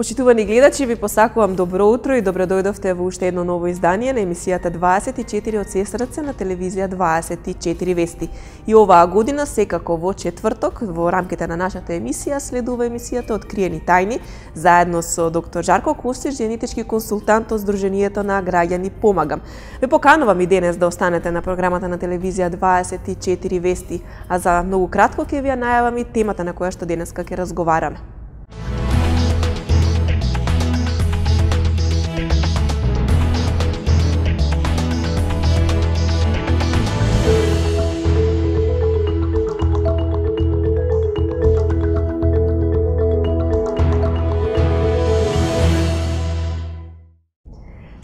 Почитувани гледачи, ви посакувам добро утро и добро дојдовте во уште едно ново издание на емисијата 24 од Сестраци на телевизија 24 Вести. И оваа година, секако во четврток, во рамките на нашата емисија, следува емисијата Откриени тајни, заедно со доктор Жарко Костич, генетички консултант од Сдруженијето на граѓани Помагам. Ве поканувам и денес да останете на програмата на телевизија 24 Вести, а за многу кратко ќе ви ја најавам и темата на која што денеска ќе разговараме.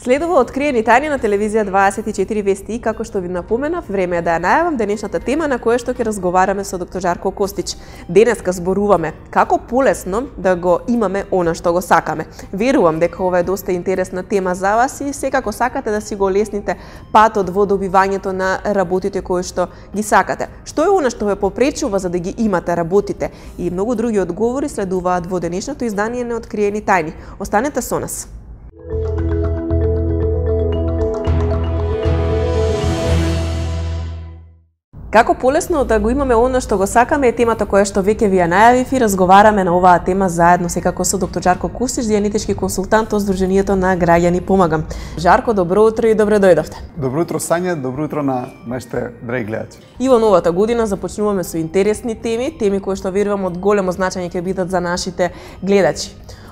Следува Откриени тајни на телевизија 24 Вести и како што ви напоменав, време е да ја најавам денешната тема на која што ќе разговараме со доктор Жарко Костич. Денеска зборуваме како полесно да го имаме она што го сакаме. Верувам дека ова е доста интересна тема за вас и секако сакате да си го олесните патот во добивањето на работите кои што ги сакате. Што е она што ве попречува за да ги имате работите? И многу други одговори следуваат во денешното издание на Откриени тајни. Останете со нас. Како полесно да го имаме оно што го сакаме е темата која што веќе ви ја најавив и разговараме на оваа тема заедно секако со доктор Жарко Костич, генетички консултант од Сдруженијето на граѓани Помагам. Жарко, добро утро и добро дојдовте. Добро утро, Сања, добро утро на нашите драги гледачи. И во новата година започнуваме со интересни теми кои што верувам од големо значење ќе бидат за нашите гледачи.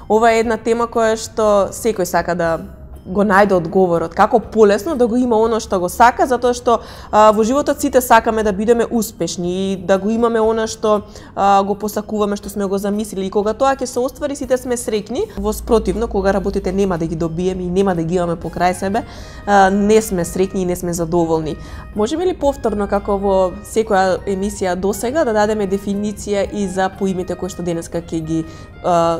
Ова е една тема која што секој сака да го најде одговорот, како полесно да го има оно што го сака, затоа што во животот сите сакаме да бидеме успешни и да го имаме оно што го посакуваме, што сме го замислили. И кога тоа ќе се оствари, сите сме среќни. Во спротивно, кога работите нема да ги добиеме и нема да ги имаме покрај себе, не сме среќни и не сме задоволни. Можеме ли повторно, како во секоја емисија досега, да дадеме дефиниција и за поимите кои што денеска ќе ги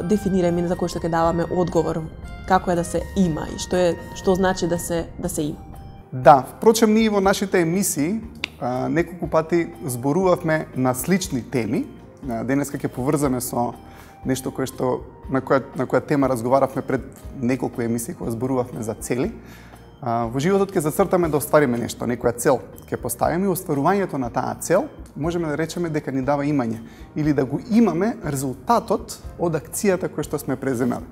дефинираме и за кои што ќе даваме одговор? Како е да се има и што значи да се има? Да, впрочем, ние во нашите емисии неколку пати зборувавме на слични теми. Денеска ќе поврзаме со нешто кое што на која тема разговаравме пред неколку емисии кога зборувавме за цели. Во животот ќе зацртаме да оствариме нешто, некоја цел ќе поставиме и остварувањето на таа цел можеме да речеме дека ни дава имање или да го имаме резултатот од акцијата која што сме преземали.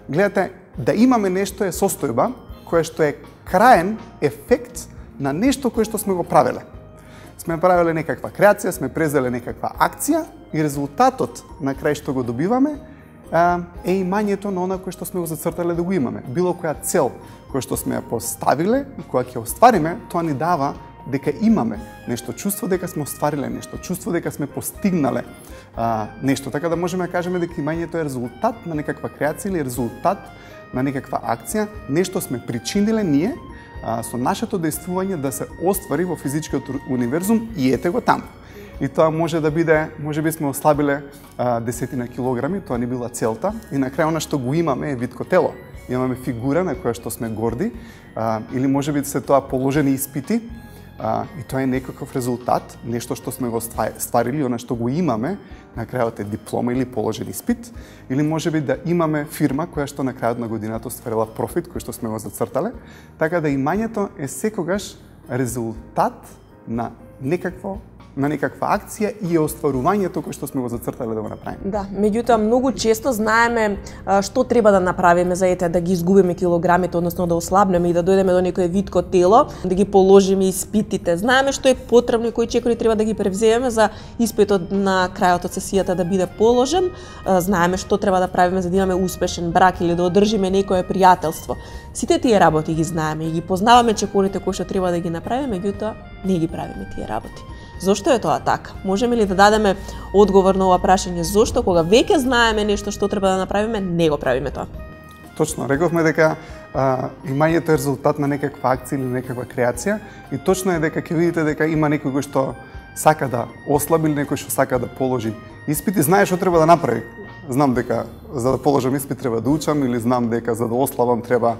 Гледате, да имаме нешто е состојба која што е краен ефект на нешто кое што сме го правеле. Сме правеле некаква креација, сме презеле некаква акција и резултатот на крај што го добиваме е имањето на она кое што сме го зацртале да го имаме. Било која цел која што сме ја поставиле и која ќе оствариме, тоа ни дава дека имаме нешто, чувство дека сме оствариле нешто, чувство дека сме постигнале нешто. Така да можеме да кажеме дека имањето е резултат на некаква креација или резултат на некаква акција, нешто сме причиниле ние со нашето дејствување да се оствари во физичкиот универзум и ете го таму. И тоа може да биде, можеби сме ослабиле десетина килограми, тоа не била целта, и на крај она што го имаме е витко тело. Имаме фигура на која што сме горди, или можеби се тоа положени испити, и тоа е некаков резултат, нешто што сме го стварили, она што го имаме, на крајот е диплома или положен испит, или можеби да имаме фирма која што на крајот на годината остварила профит, кој што сме го зацртале, така да имањето е секогаш резултат на некаква акција и остварувањето кој што сме го зацртале да го направиме. Да, меѓутоа многу често знаеме што треба да направиме за да ги изгубиме килограмите, односно да ослабнеме и да дојдеме до некое витко тело, да ги положиме испитите. Знаеме што е потребно и кои чекори треба да ги превземеме за испитот на крајот од сесијата да биде положен. Знаеме што треба да правиме за да имаме успешен брак или да одржиме некое пријателство. Сите тие работи ги знаеме и ги познаваме чекорите кои што треба да ги направиме, меѓутоа не ги правиме тие работи. Зошто е тоа така? Можеме ли да дадеме одговор на ова прашање? Зошто кога веќе знаеме нешто што треба да направиме, не го правиме тоа? Точно, рековме дека имањето е резултат на некаква акција или некаква креација и точно е дека ќе видите дека има некој што сака да ослаби или некој што сака да положи испит и знае што треба да направи. Знам дека за да положам испит треба да учам или знам дека за да ослабам треба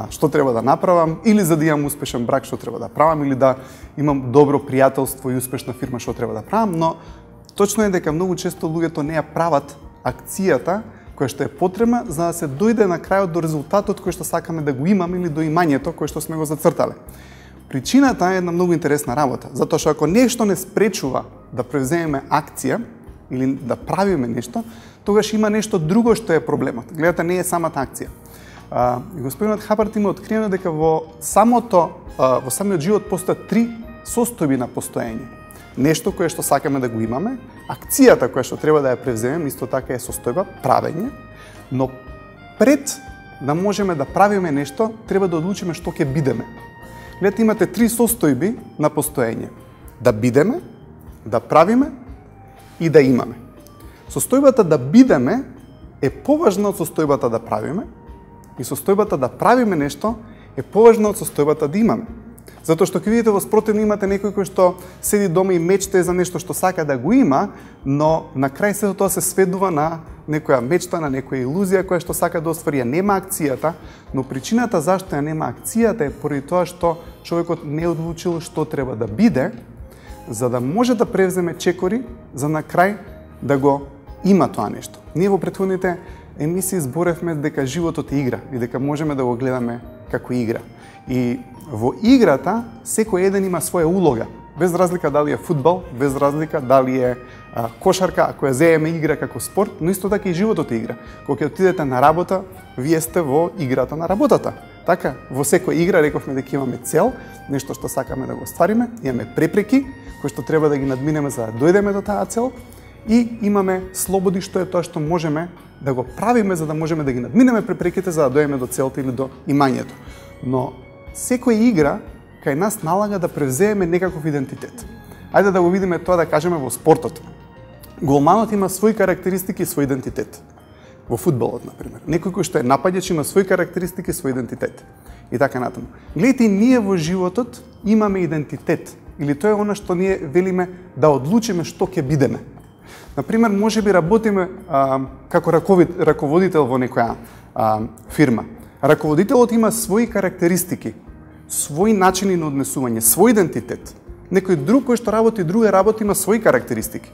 што треба да направам, или за да имам успешен брак што треба да правам, или да имам добро пријателство и успешна фирма што треба да правам, но точно е дека многу често луѓето не ја прават акцијата која што е потребна за да се дојде на крајот до резултатот кој што сакаме да го имаме или до имањето кој што сме го зацртале. Причината е една многу интересна работа, затоа што ако нешто не спречува да превземеме акција или да правиме нешто, тогаш има нешто друго што е проблемот. Гледате, не е самата акција. Господинот Хапард има откриено дека во самиот живот постојат три состојби на постоење. Нешто кое што сакаме да го имаме, акцијата која што треба да ја превземеме, исто така е состојба правење, но пред да можеме да правиме нешто, треба да одлучиме што ќе бидеме. Гледате, имате три состојби на постоење: да бидеме, да правиме и да имаме. Состојбата да бидеме е поважна од состојбата да правиме, и состојбата да правиме нешто е поважна од состојбата да имаме. Затоа што ќе видите во спротивно имате некој кој што седи дома и мечтае за нешто што сака да го има, но на крај сето тоа се сведува на некоја мечта, на некоја илузија која што сака да оствари. Нема акцијата, но причината зашто ја нема акцијата е поради тоа што човекот не одлучил што треба да биде, за да може да превземе чекори за на крај да го има тоа нешто. Ние во претходните емисии зборевме дека животот е игра и дека можеме да го гледаме како игра. И во играта секој еден има своја улога, без разлика дали е фудбал, без разлика дали е кошарка, ако ја зееме игра како спорт, но исто така и животот е игра. Кога ќе отидете на работа, вие сте во играта на работата. Така, во секоја игра рековме дека имаме цел, нешто што сакаме да го оствариме, имаме препреки кои што треба да ги надминеме за да дојдеме до таа цел, и имаме слободи, што е тоа што можеме да го правиме за да можеме да ги надминеме препреките за да дојдеме до целта или до имањето. Но секоја игра кај нас налага да превземеме некаков идентитет. Ајде да го видиме тоа, да кажеме, во спортот. Голманот има свои карактеристики и свој идентитет. Во фудбалот, например. Некој кој што е напаѓач има свои карактеристики и свој идентитет. И така натаму. Гледайте, ние во животот имаме идентитет. Или тоа е она што ние велиме да одлучиме што ќе бидеме. Например, може би работиме како раководител во некоја фирма. Раководителот има свои карактеристики, свои начини на однесување, свој идентитет. Некој друг кој што работи друга работа има свои карактеристики.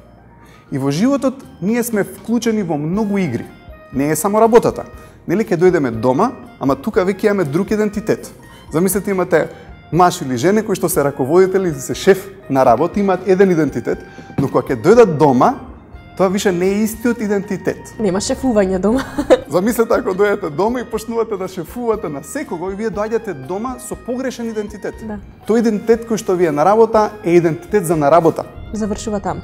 И во животот ние сме вклучени во многу игри. Не е само работата. Нели ќе дојдеме дома, ама тука веќе имаме друг идентитет. Замислете, имате маж или жена кои што се раководители или се шеф на работа, имаат еден идентитет, но кога ќе дојдат дома, тоа више не е истиот идентитет. Нема шефување дома. Замислете ако дојдете дома и почнувате да шефувате на секого и вие доаѓате дома со погрешен идентитет. Да. Тој идентитет кој што ви е на работа е идентитет за на работа. Завршува таму.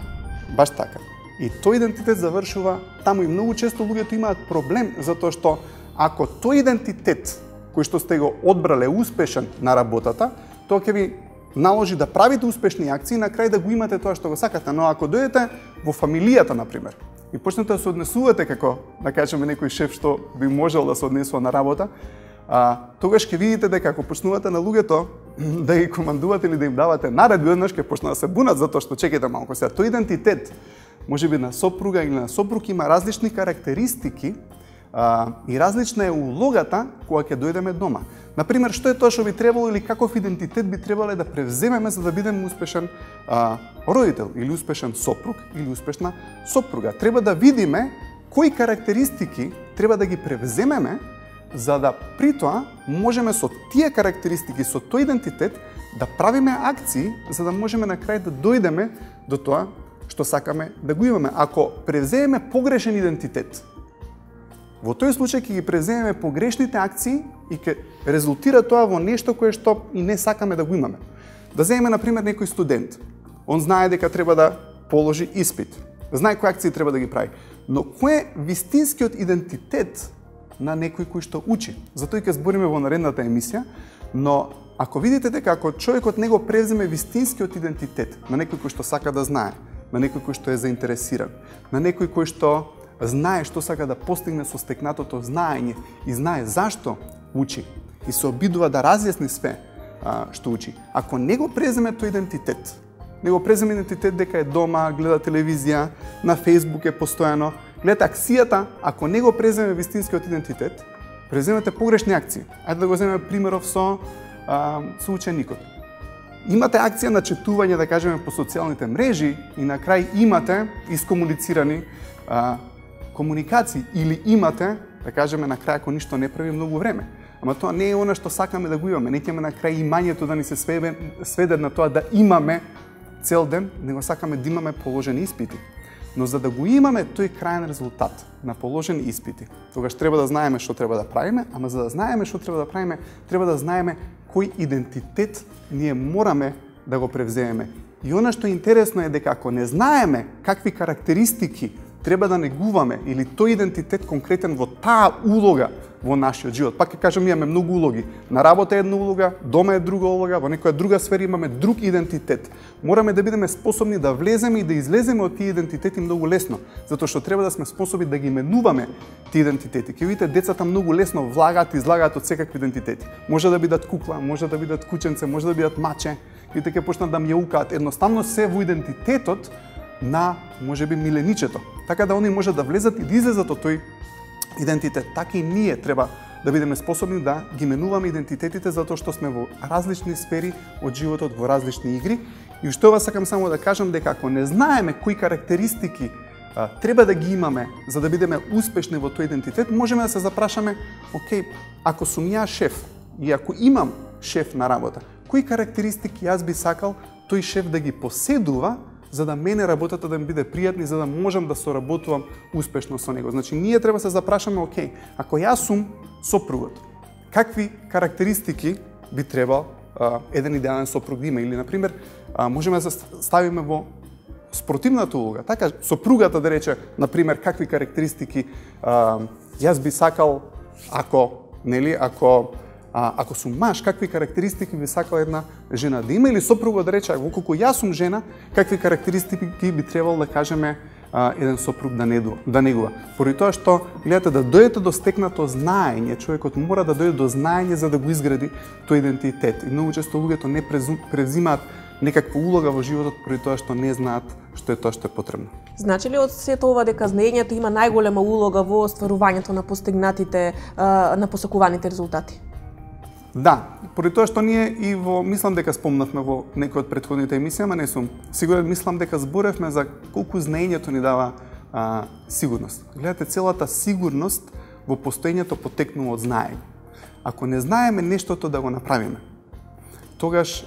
Баш така. И тој идентитет завршува таму и многу често луѓето имаат проблем затоа што ако тој идентитет кој што сте го одбрале успешен на работата, тоа ќе ви наложи да правите успешни акции и на крај да го имате тоа што го сакате. Но ако дојдете во фамилијата, например, и почнете да се однесувате како, да кажеме, некој шеф што би можел да се однесува на работа, тогаш ќе видите дека ако почнувате на луѓето да ги командувате или да им давате наредби, еднаш ќе почнат да се бунат затоа што чекајте малку сега. Тој идентитет, можеби на сопруга или на сопруг, има различни карактеристики и различна е улогата кога ќе дојдеме дома. Например, што е тоа што би требало или каков идентитет би требале да превземеме за да бидеме успешен родител или успешен сопруг или успешна сопруга. Треба да видиме кои карактеристики треба да ги превземеме за да при тоа можеме со тие карактеристики, со тој идентитет да правиме акции за да можеме на крај да дојдеме до тоа што сакаме да го имаме. Ако превземеме погрешен идентитет, во тој случај ќе ги превземеме погрешните акции и ќе резултира тоа во нешто кое што и не сакаме да го имаме. Да земеме, например, некој студент. Он знае дека треба да положи испит. Знае кои акции треба да ги прави. Но кој е вистинскиот идентитет на некој кој што учи? Затоа ќе збориме во наредната емисија, но ако видите дека ако човекот не го превземе вистинскиот идентитет на некој кој што сака да знае, на некој кој што е заинтересиран, на некој кој што знае што сака да постигне со стекнатото знаење и знае зашто учи и се обидува да разјасни све што учи. Ако не го преземе тој идентитет, не го преземе идентитет дека е дома, гледа телевизија, на Фејсбук е постојано, гледате акцијата, ако не го преземе вистинскиот идентитет, преземете погрешни акции. Ајде да го земеме примеров со ученикот. Имате акција на четување, да кажеме, по социјалните мрежи и на крај имате искомуницирани комуникации или имате, да кажеме на крај ако ништо не прави многу време. Ама тоа не е она што сакаме да го имаме. Не ќе на крај имањето да ни се сведе на тоа да имаме цел ден, него сакаме да имаме положени испити. Но за да го имаме тој крајен резултат на положени испити, тогаш треба да знаеме што треба да правиме, ама за да знаеме што треба да правиме, треба да знаеме кој идентитет ние мораме да го превземеме. И она што е интересно е дека ако не знаеме какви карактеристики треба да негуваме или тој идентитет конкретен во таа улога во нашиот живот. Пак ќе кажам, имаме многу улоги. На работа е една улога, дома е друга улога, во некоја друга сфера имаме друг идентитет. Мораме да бидеме способни да влеземе и да излеземе од тие идентитети многу лесно, затоа што треба да сме способни да ги именуваме тие идентитети. Ќе видите, децата многу лесно влагаат и излагаат од секакви идентитети. Може да бидат кукла, може да бидат кученце, може да бидат маче, и ќе почнат да мјаукаат. Едноставно се во идентитетот на можеби миленичето. Така да они може да влезат и да излезат од тој идентитет. Така и ние треба да бидеме способни да ги менуваме идентитетите затоа што сме во различни сфери од животот, во различни игри. И што ова сакам само да кажам дека ако не знаеме кои карактеристики треба да ги имаме за да бидеме успешни во тој идентитет, можеме да се запрашаме, окей, ако сум ја шеф и ако имам шеф на работа, кои карактеристики јас би сакал тој шеф да ги поседува за да мене работата да ми биде пријатна и за да можам да соработувам успешно со него. Значи, ние треба се запрашаме, окей, ако јас сум сопругот, какви карактеристики би требал еден идеален сопруг да има? Или, например, можеме да се ставиме во спротивната улога. Така, сопругата да рече, например, какви карактеристики јас би сакал ако сум маж, какви карактеристики би сакала една жена да има, или сопругот да рече, колку јас сум жена, какви карактеристики би требало да кажеме еден сопруг да негува. Поради тоа што, гледате, да дојдете до стекнато знаење, човекот мора да дојде до знаење за да го изгради тој идентитет. И многу често луѓето не презимаат некаква улога во животот поради тоа што не знаат што е тоа што е потребно. Значи ли од сето ова дека знаењето има најголема улога во остварувањето на постигнатите, на посакуваните резултати? Да, поради тоа што ние и мислам дека спомнавме во некој од претходните емисии, ама не сум сигурен, мислам дека зборевме за колку знаењето ни дава сигурност. Гледате, целата сигурност во постоењето потекнува од знаење. Ако не знаеме нештото да го направиме, тогаш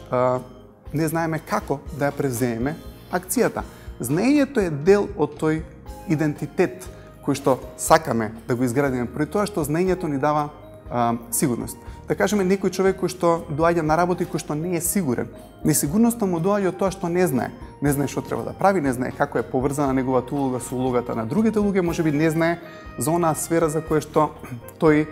не знаеме како да ја превземеме акцијата. Знаењето е дел од тој идентитет кој што сакаме да го изградиме, поради тоа што знаењето ни дава сигурност. Да кажеме, некој човек кој што доаѓа на работа и кој што не е сигурен. Несигурноста му доаѓа од тоа што не знае. Не знае што треба да прави, не знае како е поврзана неговата улога со улогата на другите луѓе, можеби не знае за онаа сфера за која што тој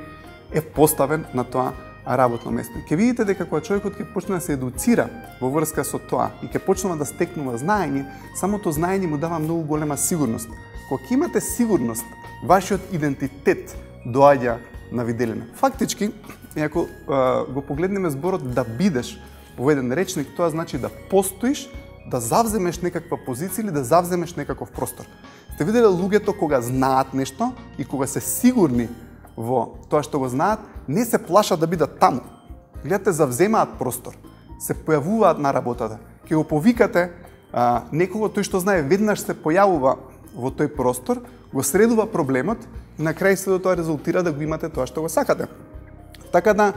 е поставен на тоа работно место. Ќе видите дека кога човекот ќе почне да се едуцира во врска со тоа и ќе почнува да стекнува знаење, самото знаење му дава многу голема сигурност. Кога ќе имате сигурност, вашиот идентитет доаѓа на виделина. Фактички, ако го погледнеме зборот да бидеш во еден речник, тоа значи да постоиш, да завземеш некаква позиција или да завземеш некаков простор. Сте виделе луѓето кога знаат нешто и кога се сигурни во тоа што го знаат, не се плашат да бидат таму. Гледате, завземаат простор, се појавуваат на работата. Ќе го повикате некого, тој што знае, веднаш се појавува во тој простор, го средува проблемот и на крај се до тоа резултира да го имате тоа што го сакате. Така да,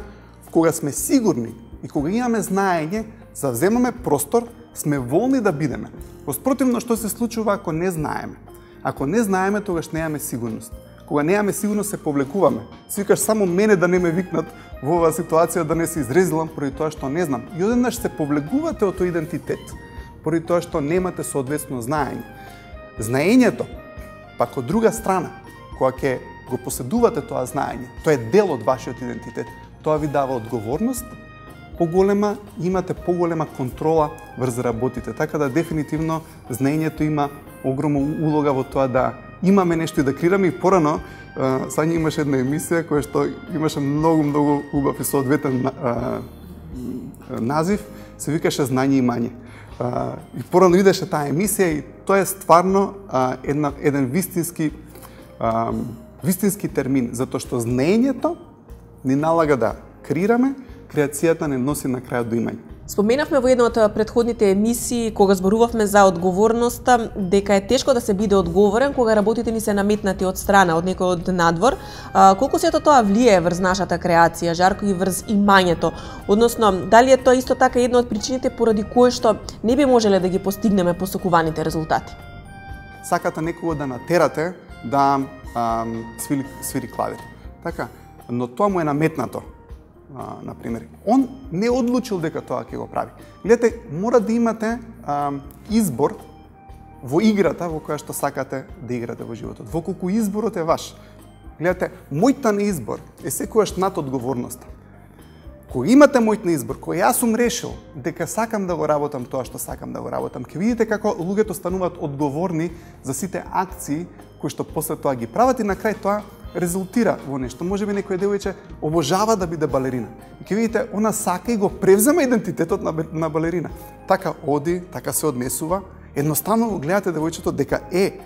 кога сме сигурни и кога имаме знаење, завземаме простор, сме волни да бидеме. Воспротивно, што се случува ако не знаеме? Ако не знаеме, тогаш немаме сигурност. Кога немаме сигурност, се повлекуваме. Си викаш, само мене да не ме викнат во оваа ситуација, да не се изрезилам поради тоа што не знам. И одеднаш се повлекувате од тој идентитет, поради тоа што немате соодветно знаење. Знаењето, пак од друга страна, кога ќе го поседувате тоа знаење, тоа е дел од вашиот идентитет. Тоа ви дава одговорност поголема, имате поголема контрола врз работите. Така да дефинитивно знаењето има огромна улога во тоа да имаме нешто и да креираме. И порано, Сања имаше една емисија која што имаше многу убав и соодветен назив, се викаше Знање и мање. И порано идеше таа емисија и тоа е стварно еден вистински термин, затоа што знаењето ни налага да креираме, креацијата не носи на крајот до имање. Споменавме во една од претходните емисии, кога зборувавме за одговорноста, дека е тешко да се биде одговорен кога работите ни се наметнати од страна, од некој од надвор. Колку сето тоа влијае врз нашата креација, Жарко, и врз имањето? Односно, дали е тоа исто така една од причините поради кои што не би можеле да ги постигнеме посокуваните резултати? Сакате некого да натерате да свири клавир. Така, но тоа му е наметнато. Например, он не одлучил дека тоа ќе го прави. Гледате, мора да имате избор во играта во која што сакате да играте во животот. Во колку изборот е ваш. Гледате, мојта на избор е секогаш над одговорноста. Кога имате мојта на избор, кој јас сум решил дека сакам да го работам тоа што сакам да го работам, ќе видите како луѓето стануваат одговорни за сите акции кои што после тоа ги прават и на крај тоа резултира во нешто. Можеби некој девојче обожава да биде балерина. И ќе видите, она сака и го превзема идентитетот на балерина. Така оди, така се однесува. Едноставно го гледате девојчето дека е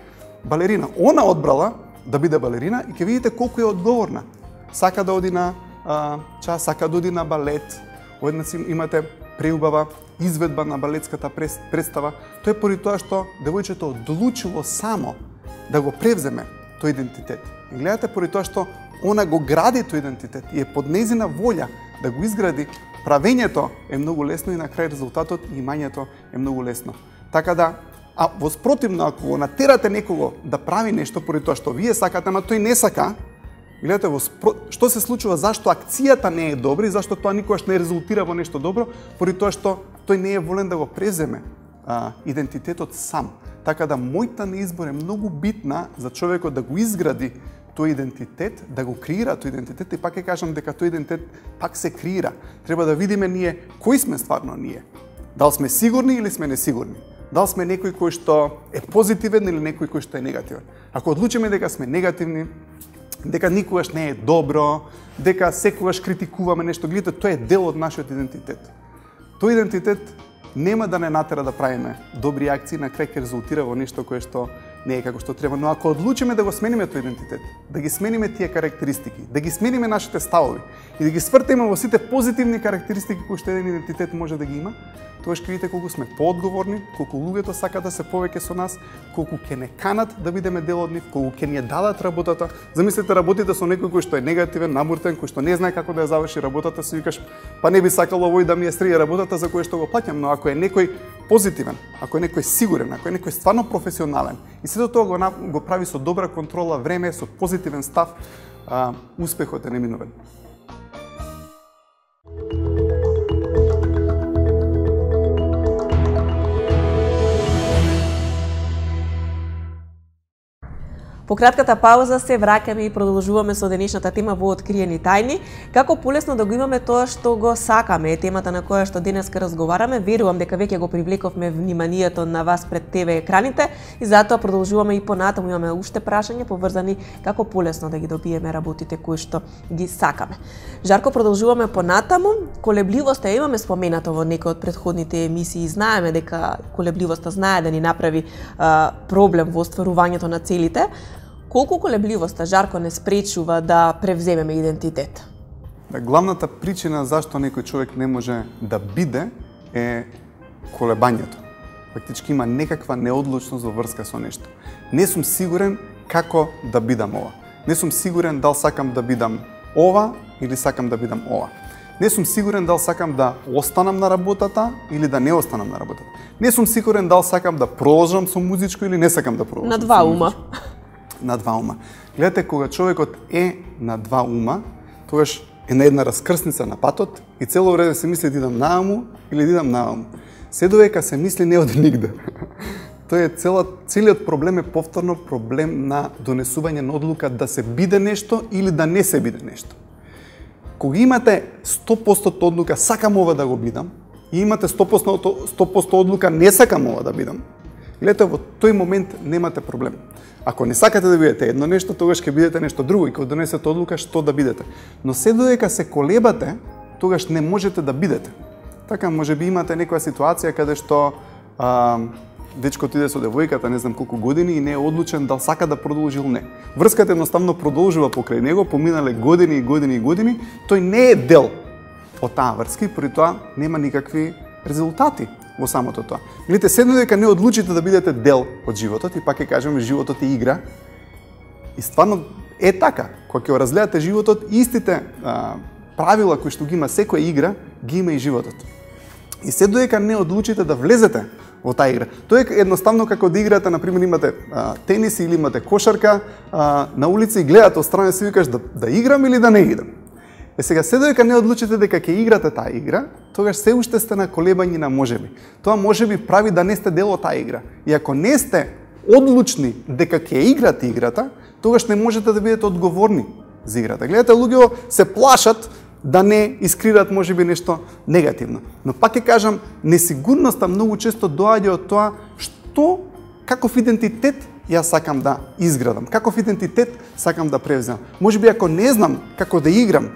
балерина. Она одбрала да биде балерина и ќе видите колку е одговорна. Сака да оди на час, сака да оди на балет. Одеднаш имате преубава изведба на балетската представа. Тоа е поради тоа што девојчето одлучило само да го превземе тој идентитет. И гледате, поради тоа што она го гради тој идентитет и е под нејзина волја да го изгради, правењето е многу лесно и на крај резултатот и имањето е многу лесно. Така да, воспротивно, ако го натерате некого да прави нешто поради тоа што вие сакате, ама тој не сака, гледате, што се случува, зашто акцијата не е добра и зашто тоа никогаш не резултира во нешто добро, поради тоа што тој не е волен да го преземе идентитетот сам. Така да мојта на избор е многу битна за човекот да го изгради тој идентитет, да го креира тој идентитет и пак ќе кажам дека тој идентитет пак се креира. Треба да видиме ние кои сме стварно ние. Дали сме сигурни или сме несигурни? Дали сме некој кој што е позитивен или некој кој што е негативен? Ако одлучиме дека сме негативни, дека никогаш не е добро, дека секогаш критикуваме нешто, гледате, тоа е дел од нашиот идентитет. Тој идентитет нема да не натера да правиме добри акции, на крај ќе резултира во нешто кое што не е како што треба. Но ако одлучиме да го смениме тој идентитет, да ги смениме тие карактеристики, да ги смениме нашите ставови и да ги свртиме во сите позитивни карактеристики кои што еден идентитет може да ги има, тогаш ќе видите колку сме поодговорни, колку луѓето сакаат да се повеќе со нас, колку ќе не канат да бидеме дел од нив, колку ќе ни ја дадат работата. Замислете, работите со некој кој што е негативен, намуртен, кој што не знае како да ја заврши работата, си викаш, па не би сакал овој да ми ја среди работата за која што го плаќам, но ако е некој позитивен, ако е некој сигурен, ако е некој стварно професионален и сето тоа го прави со добра контрола, време, со позитивен став, успехот е неминуван. По кратката пауза се враќаме и продолжуваме со денешната тема во Откриени тајни. Како полесно да го имаме тоа што го сакаме е темата на која што денеска разговараме. Верувам дека веќе го привлековме вниманието на вас пред ТВ екраните и затоа продолжуваме и понатаму. Имаме уште прашања поврзани како полесно да ги добиеме работите кои што ги сакаме. Жарко, продолжуваме понатаму. Колебливоста имаме споменато во некои од претходните емисии. Знаеме дека колебливоста знае да ни направи проблем во остварувањето на целите. Колку колебливоста, Жарко, не спречува да превземеме идентитет? Главната причина зашто некој човек не може да биде е колебањето. Фактички има некаква неодлучност во врска со нешто. Не сум сигурен како да бидам ова. Не сум сигурен дал сакам да бидам ова или сакам да бидам ова. Не сум сигурен дал сакам да останам на работата или да не останам на работата. Не сум сигурен дал сакам да продолжам со музичко или не сакам да продолжам. На два ума. На два ума. Гледате, кога човекот е на два ума, тогаш е на една раскрсница на патот и цело време се мисли да идам нааму или да идам нааму. Се додека се мисли не оди нигде. Тоа е целиот проблем е повторно проблем на донесување на одлука да се биде нешто или да не се биде нешто. Кога имате 100% одлука сакам ова да го бидам и имате 100% одлука не сакам ова да бидам, гледате, во тој момент немате проблем. Ако не сакате да бидете едно нешто, тогаш ќе бидете нешто друго и кога донесете одлука што да бидете. Но се додека се колебате, тогаш не можете да бидете. Така, можеби имате некоја ситуација каде што дечкот иде со девојката, не знам колку години и не е одлучен дали сака да продолжи или не. Врската едноставно продолжува покрај него, поминале години и години и години, тој не е дел од таа врска и при тоа нема никакви резултати во самото тоа. Видите, седно дека не одлучите да бидете дел од животот, и пак ќе кажеме, животот е игра. И стварно е така. Кога ќе разгледате животот, истите правила кои што ги има секоја игра, ги има и животот. И се додека не одлучите да влезете во таа игра. Тоа е едноставно како да играте, например, имате тенис или имате кошарка на улица и гледате отстрана и си викаш да играм или да не играм. Сега, се додека не одлучите дека ќе играте таа игра, тогаш се уште сте на колебање на можеби. Тоа можеби прави да не сте дел од таа игра. И ако не сте одлучни дека ќе играте играта, тогаш не можете да бидете одговорни за играта. Гледате, луѓето се плашат да не искрират можеби нешто негативно. Но пак ќе кажам, несигурноста многу често доаѓа од тоа што, каков идентитет јас сакам да изградам, каков идентитет сакам да превземам. Можеби ако не знам како да играм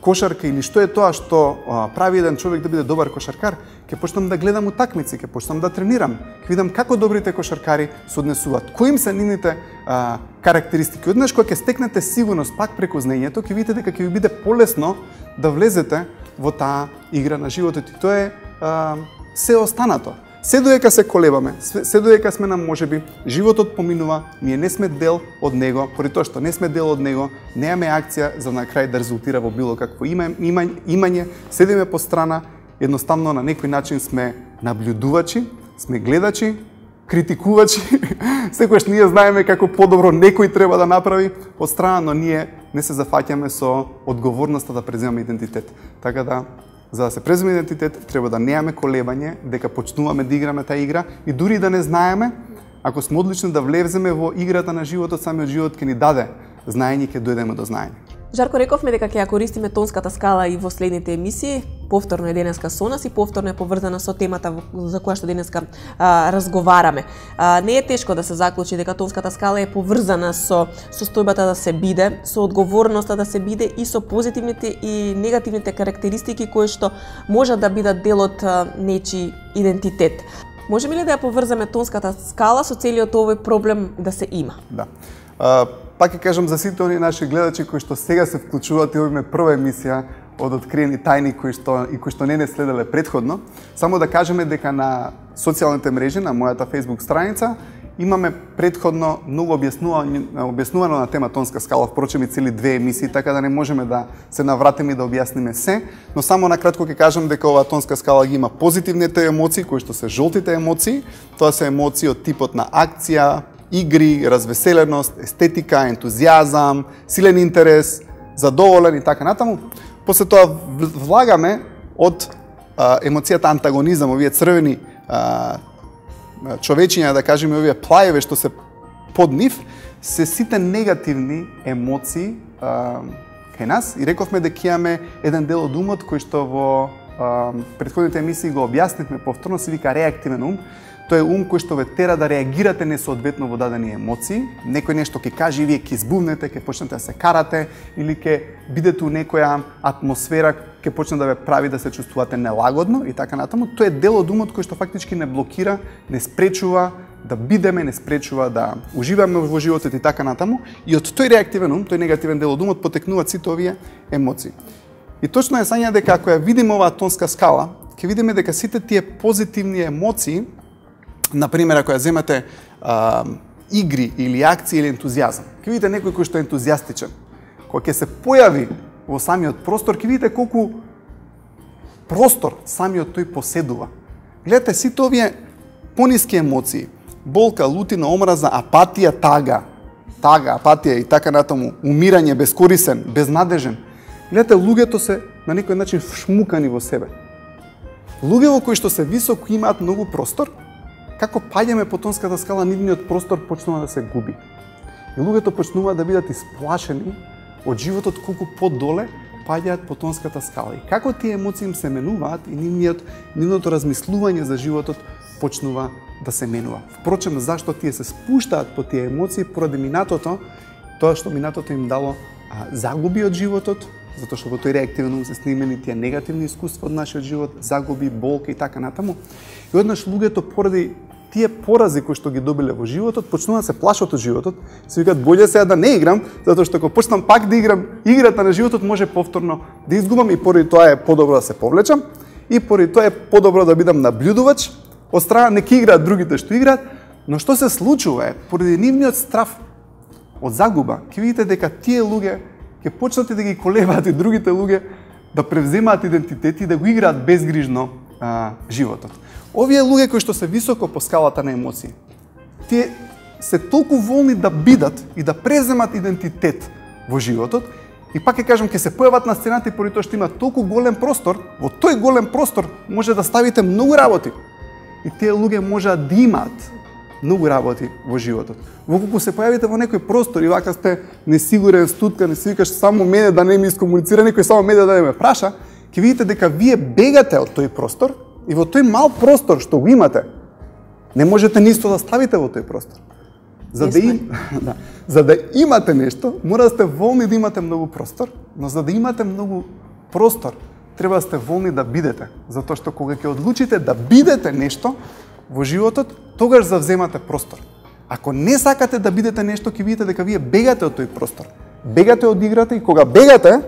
кошарка или што е тоа што прави еден човек да биде добар кошаркар, ќе почнам да гледам утакмици, ќе почнам да тренирам, ќе видам како добрите кошаркари се однесуваат, кои им се нивните карактеристики. Однаш кога ќе стекнете сигурност пак преку знаењето, ќе видите дека ќе ви биде полесно да влезете во таа игра на животот, и тоа е се останато. Се додека се колебаме, се додека сме на можеби, животот поминува, ние не сме дел од него, поради тоа што не сме дел од него, немаме акција за на крај да резултира во било какво имање, седиме по страна, едноставно на некој начин сме наблюдувачи, сме гледачи, критикувачи, секогаш ние знаеме како подобро некој треба да направи од страна, но ние не се зафаќаме со одговорноста да преземаме идентитет. Така да, за да се преземе идентитет, треба да немаме колебање дека почнуваме да играме таа игра и дури да не знаеме, ако сме одлични да влеземе во играта на животот, самиот живот ќе ни даде знаење, ќе дојдеме до знаење. Жарко, рековме дека ќе ја користиме тонската скала и во следните емисии. Повторно е денеска со нас и повторно е поврзана со темата за која што денеска разговараме. Не е тешко да се заклучи дека тонската скала е поврзана со состојбата да се биде, со одговорноста да се биде и со позитивните и негативните карактеристики кои што можат да бидат дел од нечи идентитет. Можеме ли да ја поврзаме тонската скала со целиот овој проблем да се има? Да. Пак ќе кажам за сите оние наши гледачи кои што сега се вклучуваат и овој прва емисија од откриени тајни кои што не следеле предходно, само да кажеме дека на социјалните мрежи, на мојата Facebook страница, имаме предходно многу објаснувано на тема тонска скала, впрочем и цели 2 емисии, така да не можеме да се навратиме и да објасниме се, но само накратко ќе кажам дека оваа тонска скала ги има позитивните емоции, кои што се жолтите емоции, тоа се емоции од типот на акција, игри, развеселеност, естетика, ентузијазам, силен интерес, задоволен и така натаму. После тоа влагаме од емоцијата антагонизам, овие црвени човечиња, да кажеме, овие плаеве што се под нив, се сите негативни емоции кај нас, и рековме дека имаме еден дел од умот кој што во претходните емисии го објаснивме повторно, се вика реактивен ум. Тоа е ум кој што ве тера да реагирате несоодветно во дадени емоции. Некој нешто ќе каже и вие ќе избувнете, ќе почнете да се карате или ќе бидете у некоја атмосфера, ќе почне да ве прави да се чувствувате нелагодно и така натаму. Тоа е дел од умот кој што фактички не блокира, не спречува да бидеме, не спречува да уживаме во животот и така натаму. И од тој реактивен ум, тој негативен дел од умот потекнуваат сите овие емоции. И точно е сања дека ако ја видиме оваа тонска скала, ќе видиме дека сите тие позитивни емоции, например, ако ја земете игри или акции или ентузијазам, ќе видите некој кој што е ентузијастичен. Кога ќе се појави во самиот простор, ќе видите колку простор самиот тој поседува. Гледате, сите овие пониски емоции, болка, лутина, омраза, апатија, тага, апатија и така натаму, умирање, бескорисен, безнадежен. Гледате, луѓето се на некој начин вшмукани во себе. Луѓето кои што се високо имаат многу простор, како паѓаме по тонската скала, нивниот простор почнува да се губи. И луѓето почнуваат да бидат исплашени од животот колку подоле паѓаат по тонската скала. И како тие емоции им се менуваат и нивното размислување за животот почнува да се менува. Впрочем, зашто тие се спуштаат по тие емоции поради минатото, тоа што минатото им дало загуби од животот, затоа што во тој реактивен ум се снимени тие негативни искуства од нашиот живот, загуби, болка и така натаму. И однаш луѓето поради тие порази кои што ги добиле во животот, почнуваат да се плашат од животот, се викаат боље сега да не играм, затоа што ако почнам пак да играм играта на животот, може повторно да изгубам и поради тоа е подобро да се повлечам. и поради тоа е подобро да бидам наблюдувач, од страна нека играат другите што играат, но што се случува е, поради нивниот страв од загуба, ќе видите дека тие луѓе ќе почнат да ги колебаат и другите луѓе да превземаат идентитет и да го играат безгрижно животот. Овие луѓе кои што се високо по скалата на емоции, тие се толку волни да бидат и да преземат идентитет во животот, и пак ќе кажам, ќе се појават на сцената и поради тоа што има толку голем простор, во тој голем простор може да ставите многу работи. И тие луѓе можат да имаат многу работи во животот. Воколку се појавите во некој простор и вака сте несигурен, стутка, не си викаш само мене да не ми искомуницира, некој само мене да не ме праша, ќе видите дека вие бегате од тој простор и во тој мал простор што го имате, не можете нисто да ставите во тој простор. За да имате нешто, мора да сте волни да имате многу простор, но за да имате многу простор, треба да сте волни да бидете. Затоа што кога ќе одлучите да бидете нешто во животот, тогаш завземате простор. Ако не сакате да бидете нешто, ќе видите дека вие бегате од тој простор. Бегате од играта и кога бегате,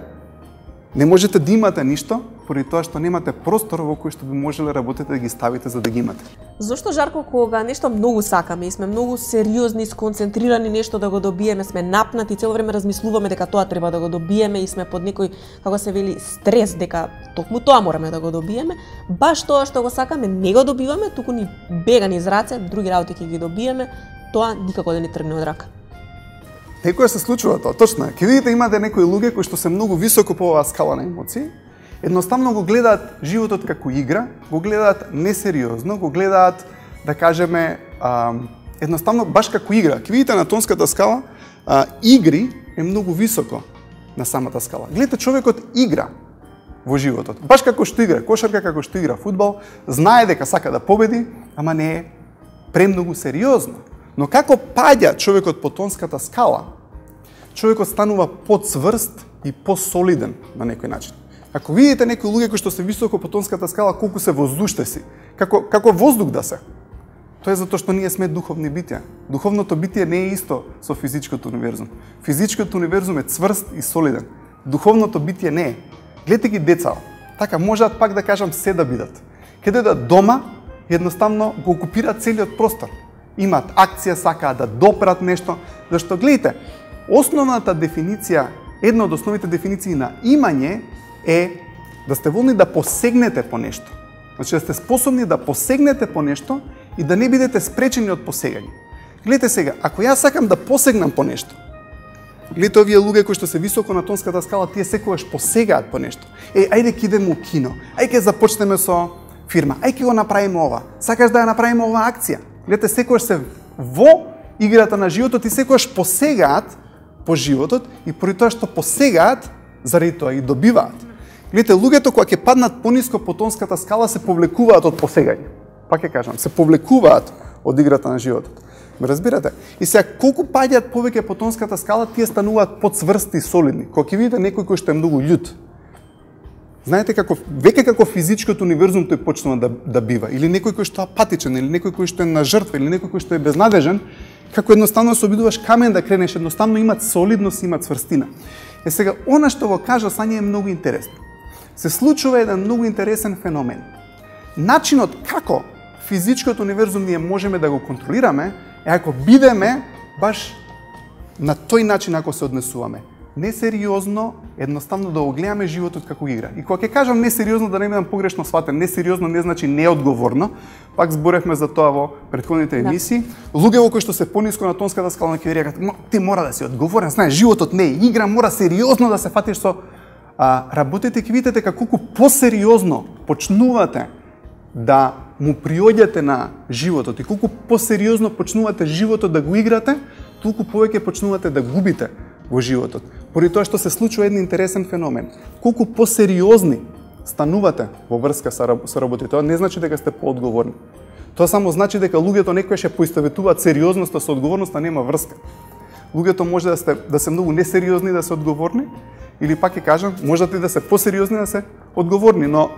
не можете да имате ништо, поради тоа што немате простор во кој што би можеле работите да ги ставите за да ги имате. Зошто, Жарко, кога нешто многу сакаме и сме многу сериозни, сконцентрирани нешто да го добиеме, сме напнати, цело време размислуваме дека тоа треба да го добиеме и сме под некој, како се вели, стрес дека токму тоа мораме да го добиеме, баш тоа што го сакаме не го добиваме, туку ни бега низ раце, други работи ќе ги добиеме, тоа никако да ни тргне од рака. Некоја се случува тоа, точно е. Ќе видите имате некои луѓе кои што се многу високо по оваа скала на емоции, едноставно го гледаат животот како игра, го гледаат несериозно, го гледаат, да кажеме, едноставно баш како игра. Ќе видите на тонската скала, игри е многу високо на самата скала. Гледате, човекот игра во животот. Баш како што игра, кошарка како што игра фудбал, знае дека сака да победи, ама не е премногу сериозно. Но како паѓа човекот по тонската скала, човекот станува поцврст и посолиден на некој начин. Ако видите некои луѓе кои што се високо по тонската скала, колку се воздуштеси, како воздух да се. Тоа е затоа што ние сме духовни битија. Духовното битие не е исто со физичкото универзум. Физичкото универзум е цврст и солиден. Духовното битие не е. Гледате ги деца, така можат пак да кажам се да бидат. Каде да дома, едноставно го окупираат целиот простор. Имаат акција, сакаат да допрат нешто, зашто гледате, основната дефиниција, една од основните дефиниции на имање е да сте волни да посегнете по нешто. Значи да сте способни да посегнете по нешто и да не бидете спречени од посегање. Гледате сега, ако јас сакам да посегнам по нешто, гледате овие луѓе кои што се високо на тонската скала, тие секогаш посегаат по нешто. Ајде ќе идеме у кино, ајде ќе започнеме со фирма, ајде ќе го направиме ова, сакаш да ја направиме оваа акција. Гледате, секогаш се во играта на животот и секогаш посегаат по животот и поради тоа што посегаат, заради тоа и добиваат. Гледате, луѓето кога ќе паднат пониско по тонската скала се повлекуваат од посегање. Пак ќе кажам, се повлекуваат од играта на животот. Ме разбирате? И сега колку паѓаат повеќе по тонската скала, тие стануваат поцврсти и солидни. Кога ќе видите некој кој што е многу љут, знаете веќе како физичкото универзум тој почнува да бива, или некој кој што е апатичен, или некој кој што е на жртва, или некој кој што е безнадежен, како едноставно се обидуваш камен да кренеш, едноставно има солидност, има цврстина. Сега, она што го кажа Сања е многу интересно. Се случува еден многу интересен феномен. Начинот како физичкото универзум ние можеме да го контролираме е ако бидеме баш на тој начин ако се однесуваме. Несериозно, едноставно да го гледаме животот како игра. И кога ќе кажам несериозно, да не бидам погрешно сватен, несериозно не значи неодговорно. Пак зборевме за тоа во претходните емисии. Луѓе кои што се пониско на тонската скала ќе рекат, ти мора да си одговорен, знаеш, животот не е игра, мора сериозно да се фатиш со работите, ќе видите дека колку посериозно почнувате да му приоѓате на животот и колку посериозно почнувате животот да го играте, толку повеќе почнувате да губите во животот. Поради тоа што се случува еден интересен феномен. Колку посериозни станувате во врска со работите, тоа не значи дека сте поодговорни. Тоа само значи дека луѓето некогаш ја поистоветуваат сериозноста со одговорноста, нема врска. Луѓето може да се многу несериозни да се одговорни, или пак ќе кажам, можат и да се посериозни да се одговорни, но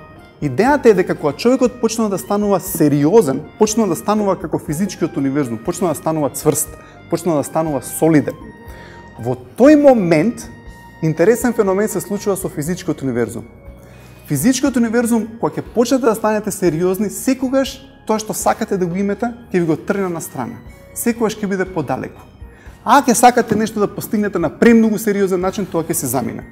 идејата е дека кога човекот почнува да станува сериозен, почнува да станува како физичкиот универзум, почнува да станува цврст, почнува да станува солиден. Во тој момент интересен феномен се случува со физичкиот универзум. Физичкиот универзум, кога ќе почнете да станете сериозни, секогаш тоа што сакате да го имате, ќе ви го трне на страна. Секогаш ќе биде подалеку. А ќе сакате нешто да постигнете на премногу сериозен начин, тоа ќе се замине.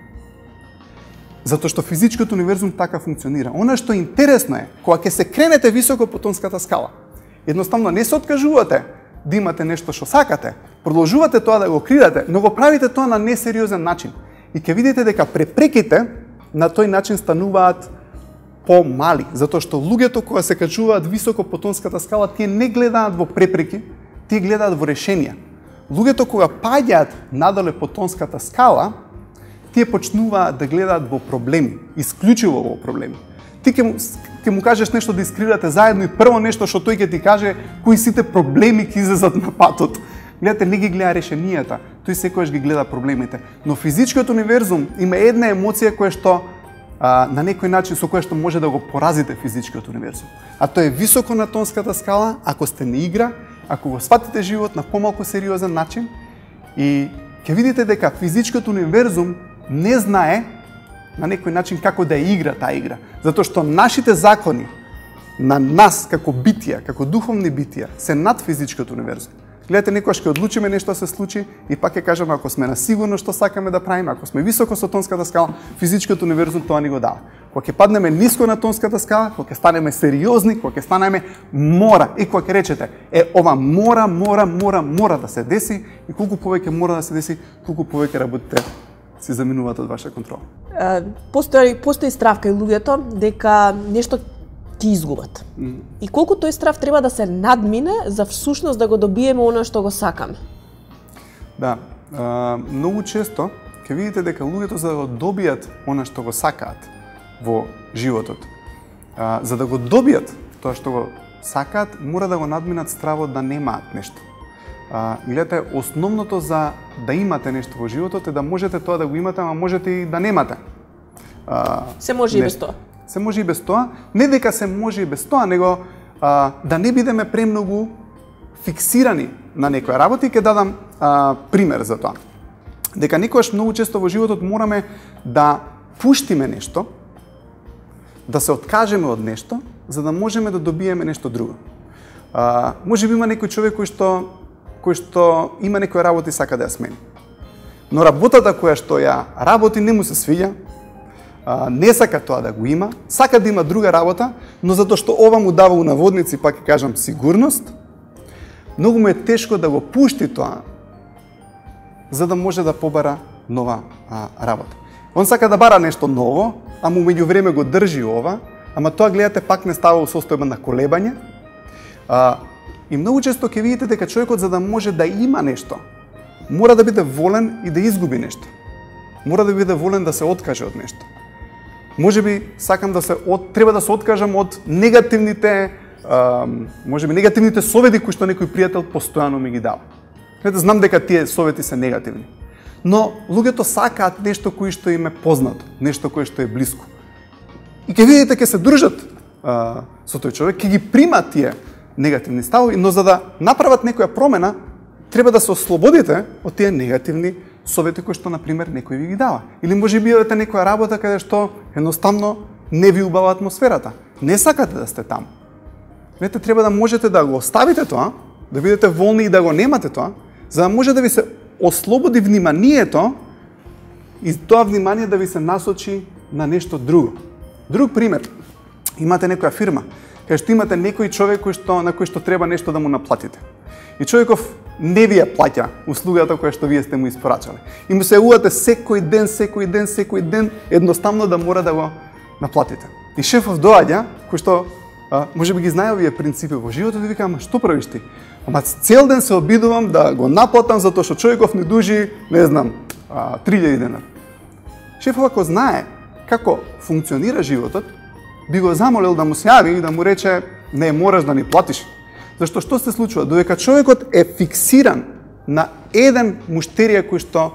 Затоа што физичкиот универзум така функционира. Она што интересно е, кога ќе се кренете високо по тонската скала, едноставно не се откажувате да имате нешто што сакате, продолжувате тоа да го криете, но го правите тоа на несериозен начин. И ќе видите дека препреките на тој начин стануваат помали, затоа што луѓето кога се качуваат високо по тонската скала, тие не гледаат во препреки, тие гледаат во решенија. Луѓето кога паѓаат надоле по тонската скала, тие почнуваат да гледаат во проблеми, исклучиво во проблеми. Ти ќе му кажеш нешто да искривате заедно и прво нешто што тој ќе ти каже кои сите проблеми ќе излезат на патот. Гледате, не ги гледа решенијата, тој секогаш ги гледа проблемите. Но физичкиот универзум има една емоција која што на некој начин со која што може да го поразите физичкиот универзум. А тоа е високо на тонската скала, ако сте на игра, ако го сватите живот на помалку сериозен начин и ќе видите дека физичкиот универзум не знае на некој начин како да ја игра таа игра, затоа што нашите закони на нас како битија, како духовни битија се над физичкиот универзум. Гледате, некојаш ќе одлучиме нешто да се случи и пак ќе кажеме ако сме на сигурно што сакаме да правиме, ако сме високо со тонската скала, физичкиот универзум тоа ни го дава. Кога ќе паднеме ниско на тонската скала, кога ќе станеме сериозни, кога ќе станеме мора и кога ќе речете ова мора да се деси и колку повеќе мора да се деси, колку повеќе работите се заминуваат од ваша контрола. Постои страв кај луѓето дека нешто ќе изгубат. И колку тој страв треба да се надмине за всушност да го добиеме оно што го сакаме? Да, многу често ќе видите дека луѓето за да го добијат оно што го сакаат во животот, за да го добијат тоа што го сакаат, мора да го надминат стравот да немаат нешто. Гледате, основното за да имате нешто во животот е да можете тоа да го имате, ама можете и да немате. Се може и без тоа. Се може и без тоа, не дека се може и без тоа, него да не бидеме премногу фиксирани на некоја работа. И ќе дадам пример за тоа. Дека некојаш многу често во животот мораме да пуштиме нешто, да се откажеме од нешто, за да можеме да добиеме нешто друго. Може би има некој човек кој што има некоја работа и сака да ја смени. Но работата која што ја работи не му се свиѓа, не сака тоа да го има, сака да има друга работа, но затоа што ова му дава унаводници, пак ќе кажам, сигурност, многу му е тешко да го пушти тоа, за да може да побара нова работа. Он сака да бара нешто ново, ама меѓу време го држи ова, ама тоа, гледате, пак не става во состојба на колебање. И многу често ќе видите дека човекот, за да може да има нешто, мора да биде волен и да изгуби нешто. Мора да биде волен да се откаже од нешто. Може би сакам треба да се откажам од негативните, може би негативните совети кои што некој пријател постојано ми ги дава. Знам дека тие совети се негативни. Но луѓето сакаат нешто кој што им е познато, нешто кое што е блиско. И ќе видите ќе се дружат со тој човек, ќе ги примат тие негативни ставови, но за да направат некоја промена, треба да се ослободите од тие негативни совети кои што, например, некој ви ги дава. Или може би имате некоја работа каде што едноставно не ви убава атмосферата. Не сакате да сте таму. Вете, треба да можете да го оставите тоа, да бидете волни и да го немате тоа, за да може да ви се ослободи вниманието и тоа внимание да ви се насочи на нешто друго. Друг пример. Имате некоја фирма, каде што имате некој човек на кој што треба нешто да му наплатите. И човеков не ви ја плаќа услугата која што вие сте му испорачале. И му се јавувате секој ден, едноставно да мора да го наплатите. И шефов доаѓа, кој што може би ги знае овие принципи во животот, и вика, ама што правиш ти? Ама цел ден се обидувам да го наплатам затоа што човеков ми дужи, не знам, 3000 денар. Шефов ако знае како функционира животот, би го замолил да му се јави и да му рече, не мораш да ни платиш. Зашто што се случува? Додека човекот е фиксиран на еден муштерија кој што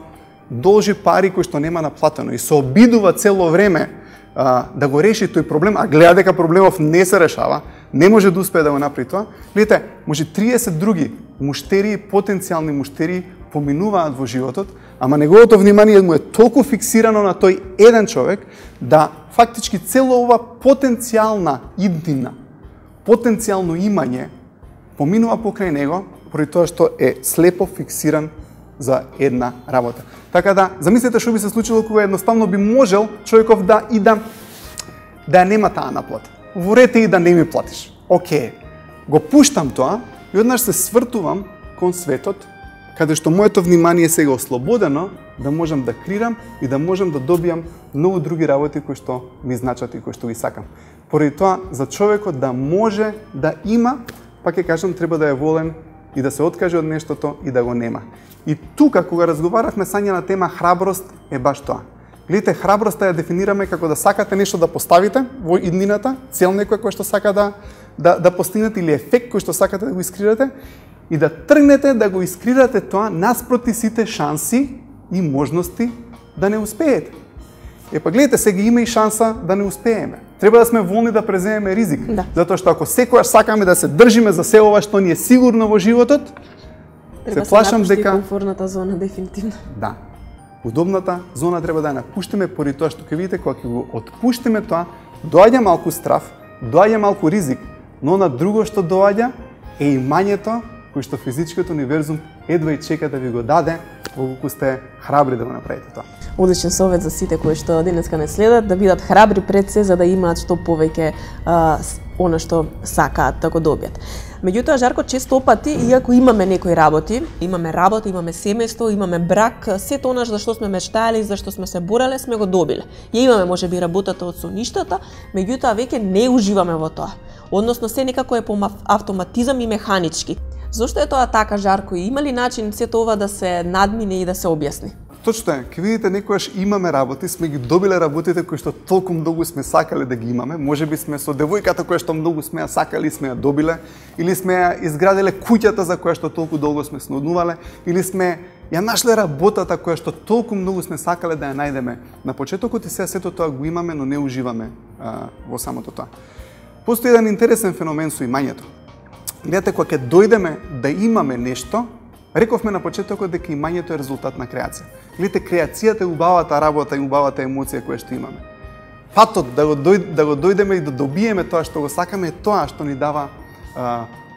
должи пари кој што нема наплатено и се обидува цело време да го реши тој проблем, а гледа дека проблемов не се решава, не може да успее да го направи тоа, гледате, може 30 други муштерии, потенцијални муштерии поминуваат во животот, ама неговото внимание му е толку фиксирано на тој еден човек, да фактички цело ова потенцијална иднина, потенцијално имање, поминува покрај него, поради тоа што е слепо фиксиран за една работа. Така да, замислете што би се случило кога едноставно би можел човеков да ја нема таа наплата. Во ред и да не ми платиш. Океј, го пуштам тоа и однаш се свртувам кон светот, каде што моето внимание сега ослободено, да можам да крирам и да можам да добијам многу други работи кои што ми значат и кои што ги сакам. Поради тоа, за човекот да може да има, пак ќе кажам, треба да е волен и да се откаже од нештото и да го нема. И тука, кога разговаравме сања на тема храброст, е баш тоа. Гледате, храброста ја дефинираме како да сакате нешто да поставите во иднината, цел некоја која што сака да постигнете или ефект кој што сакате да го искрирате и да тргнете да го искрирате тоа наспроти сите шанси и можности да не успеете. Па гледате, сега има и шанса да не успееме. Треба да сме волни да преземеме ризик. Да. Затоа што ако секогаш сакаме да се држиме за се ова што ни е сигурно во животот, треба се плашам дека комфортната зона дефинитивно. Да. Удобната зона треба да ја напуштиме поради тоа што ќе видите кога ќе го отпуштиме тоа, доаѓа малку страф, доаѓа малку ризик, но на друго што доаѓа е имањето кој што физичкиот универзум едва и чека да ви го даде колку сте храбри да го направите тоа. Одличен совет за сите кои што денеска не следат, да бидат храбри пред се за да имаат што повеќе она што сакаат да го добијат. Меѓутоа, Жарко, често пати, иако имаме некои работи, имаме семејство, имаме брак, сето она за што сме мечтаеле и за што сме се бореле, сме го добиле. Ја имаме можеби работата од соништата, меѓутоа веќе не уживаме во тоа. Односно се некако е по автоматизам и механички. Зошто е тоа така, Жарко? Има ли начин сето ова да се надмине и да се објасни? Точно е, ќе видите некојаш имаме работи, сме ги добиле работите кои што толку многу сме сакале да ги имаме, можеби сме со девојката која што многу сме ја сакале и сме ја добиле, или сме ја изградиле куќата за која што толку долго сме снудувале, или сме ја нашле работата која што толку многу сме сакале да ја најдеме. На почетокот и сега сето тоа го имаме, но не уживаме во самото тоа. Постои еден интересен феномен со имањето. Гледате, кога ќе дојдеме да имаме нешто, рековме на почетокот дека имањето е резултат на креација. Гледате, креацијата е убавата работа и убавата емоција која што имаме. Патот да го дојдеме и да добиеме тоа што го сакаме е тоа што ни дава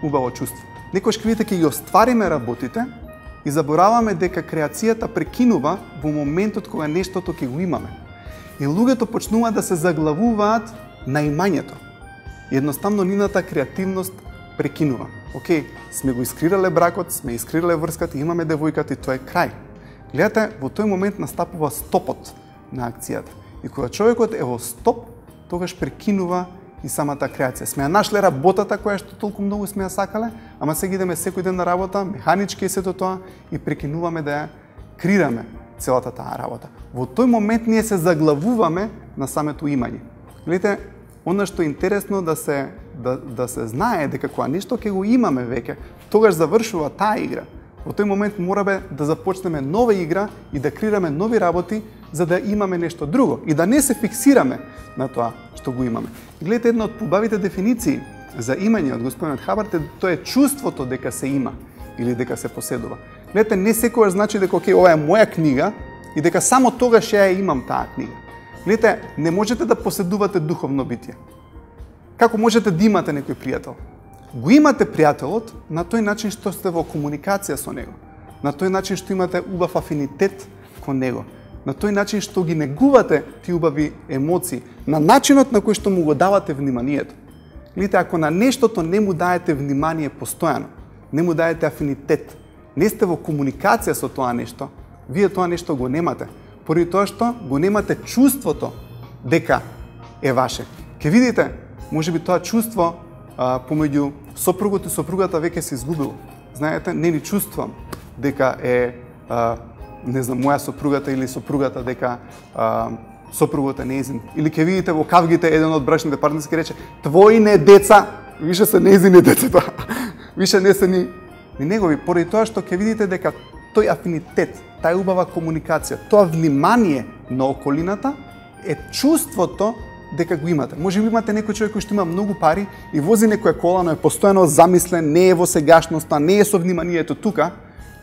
убаво чувство. Некојаш ќе видите ќе ги оствариме работите и забораваме дека креацијата прекинува во моментот кога нештото ќе го имаме. И луѓето почнуваат да се заглавуваат на имањето. Едноставно нивната креативност прекинува. Океј, сме го искрирале бракот, сме искрирале врската, имаме девојката и тоа е крај. Гледате, во тој момент настапува стопот на акцијата. И кога човекот е во стоп, тогаш прекинува и самата креација. Сме ја нашле работата која што толку многу сме ја сакале, ама сега идеме секој ден на работа, механички е сето тоа и прекинуваме да ја крираме целата таа работа. Во тој момент ние се заглавуваме на самото имање. Гледате, она што е интересно да се знае дека кога нешто ќе го имаме веќе, тогаш завршува таа игра. Во тој момент мораме да започнеме нова игра и да крираме нови работи за да имаме нешто друго и да не се фиксираме на тоа што го имаме. Гледате, една од побавите дефиниции за имање од господинот Хабарт е тоа е чувството дека се има или дека се поседува. Гледате, не секогаш значи дека окей, ова е моја книга и дека само тогаш ја имам таа книга. Гледате, не можете да поседувате духовно битие. Како можете да имате некој пријател? Го имате пријателот на тој начин што сте во комуникација со него. На тој начин што имате убав афинитет кон него. На тој начин што ги негувате ти убави емоции. На начинот на кој што му го давате вниманието. Гледате, ако на нештото не му даете внимание постојано, не му даете афинитет, не сте во комуникација со тоа нешто, вие тоа нешто го немате. Поради тоа што го немате чувството дека е ваше. Ке видите, можеби тоа чувство помеѓу сопругот и сопругата веќе се изгубило. Знаете, не ни чувствувам дека е не знам, моја сопругата или сопругата дека сопругот е нејзин. Или ке видите во кавгите еден од брачните партнери ќе рече твоите деца, више се нејзини децата. Више не се ни негови, поради тоа што ќе видите дека тој афинитет, таа убава комуникација, тоа внимание на околината е чувството дека го имате. Може би имате некој човек кој што има многу пари и вози некоја кола, но е постојано замислен, не е во сегашноста, не е со вниманието тука,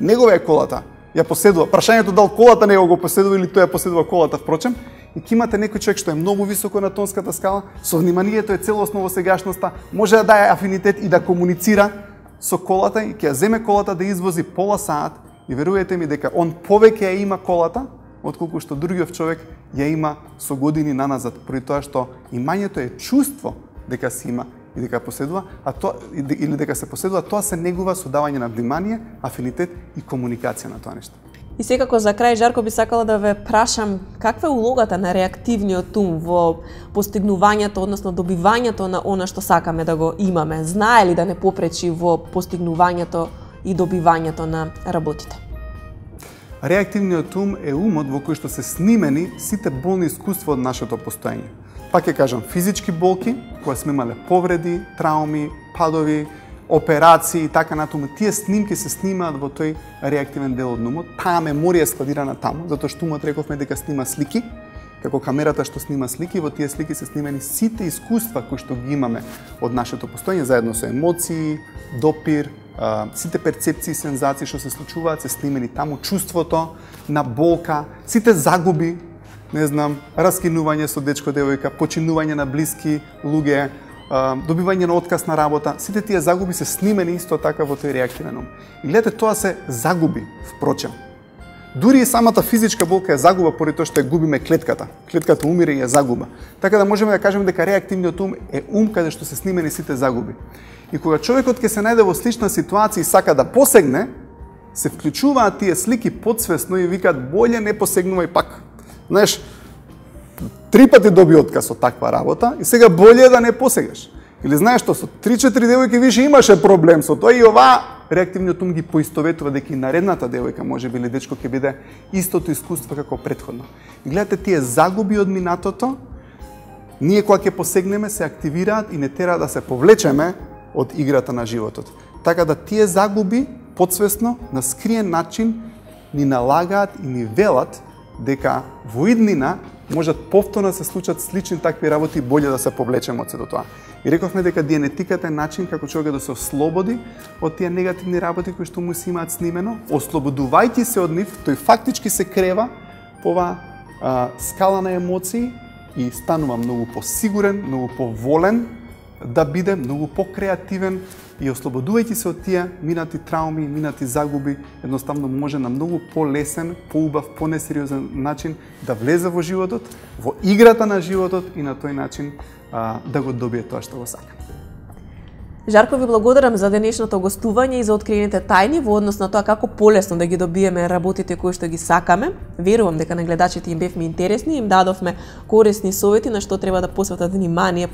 негова е колата. ја поседува. Прашањето дали колата него го поседува или тој ја поседува колата, впрочем, и ќе имате некој човек што е многу високо на тонската скала, со вниманието е целосно во сегашноста, може да даде афинитет и да комуницира со колата и ќе ја земе колата да извози пола саат и верувате ми дека он повеќе ја има колата отколку што другиот човек ја има со години наназад, поради тоа што имањето е чувство дека си има и дека поседува, или дека се поседува, тоа се негува со давање на внимание, афинитет и комуникација на тоа нешто. И секако за крај, Жарко, би сакала да ве прашам каква е улогата на реактивниот ум во постигнувањето, односно добивањето на она што сакаме да го имаме? Знае ли да не попречи во постигнувањето и добивањето на работите? Реактивниот ум е умот во кој што се снимени сите болни искуства од нашето постоење. Пак ќе кажам, физички болки, кога сме имале повреди, трауми, падови, операции и така натаму, тие снимки се снимаат во тој реактивен дел од умот. Таа меморија е складирана таму, затоа што умот рековме дека снима слики, како камерата што снима слики, во тие слики се снимени сите искуства кои што ги имаме од нашето постоење, заедно со емоции, допир, сите перцепции и сензации што се случуваат се снимени таму, чувството на болка, сите загуби, не знам, раскинување со дечко, девојка, починување на блиски луѓе, добивање на отказ на работа, сите тие загуби се снимени исто така во тој реактивен ум. И гледате, тоа се загуби, впрочем. Дури и самата физичка болка е загуба поради тоа што ја губиме клетката. Клетката умира и ја загуба. Така да можеме да кажеме дека реактивниот ум е ум каде што се снимени сите загуби. И кога човекот ќе се најде во слична ситуација и сака да посегне, се вклучуваат тие слики подсвесно и викаат боле не посегнувај пак. Знаеш, 3 пати доби отказ од таква работа и сега боле да не посегаш. Или знаеш што, со 3-4 девојки више имаше проблем со тоа и ова реактивниот ум ги поистоветува дека и наредната девојка можеби или дечко ќе биде истото искуство како претходно. И гледате тие загуби од минатото, ние кога ќе посегнеме се активираат и не тера да се повлечеме од играта на животот. Така да тие загуби подсвесно на скриен начин ни налагаат и ни велат дека во иднина можат повторно да се случат слични такви работи и боле да се повлечеме од сето тоа. И рековме дека дианетиката е начин како човекот да се ослободи од тие негативни работи кои што му се имаат снимено, ослободувајќи се од нив, тој фактички се крева по оваа скала на емоции и станува многу посигурен, многу поволен да биде, многу покреативен и ослободувајќи се од тие минати трауми, минати загуби, едноставно може на многу полесен, поубав, понесериозен начин да влезе во животот, во играта на животот и на тој начин да го добие тоа што го сака. Жарко, ви благодарам за денешното гостување и за откриените тајни во однос на тоа како полесно да ги добиеме работите кои што ги сакаме. Верувам дека на гледачите им бевме интересни, им дадовме корисни совети на што треба да посветат внимание,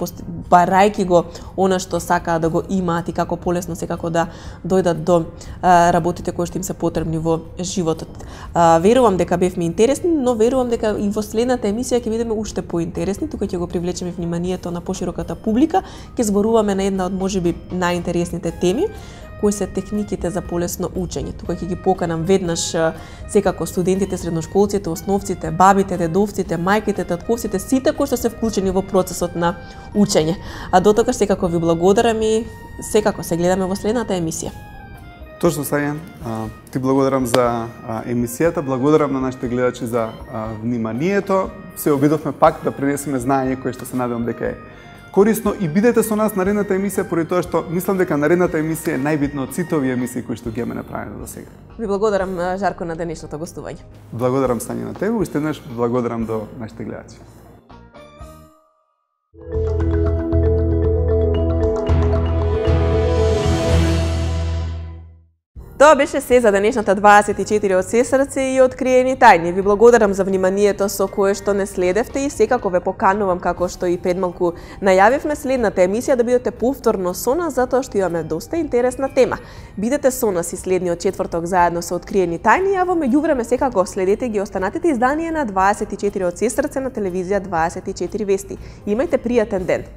барајќи го она што сакаат да го имаат и како полесно секако да дојдат до работите кои што им се потребни во животот. Верувам дека бевме интересни, но верувам дека и во следната емисија ќе бидеме уште поинтересни, тука ќе го привлечеме вниманието на пошироката публика, ќе зборуваме на една од можеби најинтересните теми, кои се техниките за полесно учење. Тука ќе ги поканам веднаш секако студентите, средношколците, основците, бабите, дедовците, мајките, татковците, сите кои што се вклучени во процесот на учење. А дотогаш секако ви благодарам и секако се гледаме во следната емисија. Точно, Сајан, ти благодарам за емисијата, благодарам на нашите гледачи за вниманието. Се обидовме пак да пренесеме знаење кое што се надевам дека е корисно и бидете со нас наредната емисија поради тоа што мислам дека наредната емисија е најбитна од сите овие емисии кои што ги имаме направени до сега. Ви благодарам, Жарко, на денешното гостување. Благодарам, Сања, на тебе, уште еднаш благодарам до нашите гледачи. Тоа беше се за денешната 24 од Сесрце и откриени тајни. Ви благодарам за вниманието со кое што не следевте и секако ве поканувам, како што и пред малку најавивме, следната емисија да бидете повторно со нас, затоа што имаме доста интересна тема. Бидете со нас и следниот четврток заедно со откриени тајни, а во меѓувреме секако следете ги останатите изданија на 24 од Сесрце на телевизија 24 Вести. Имајте пријатен ден!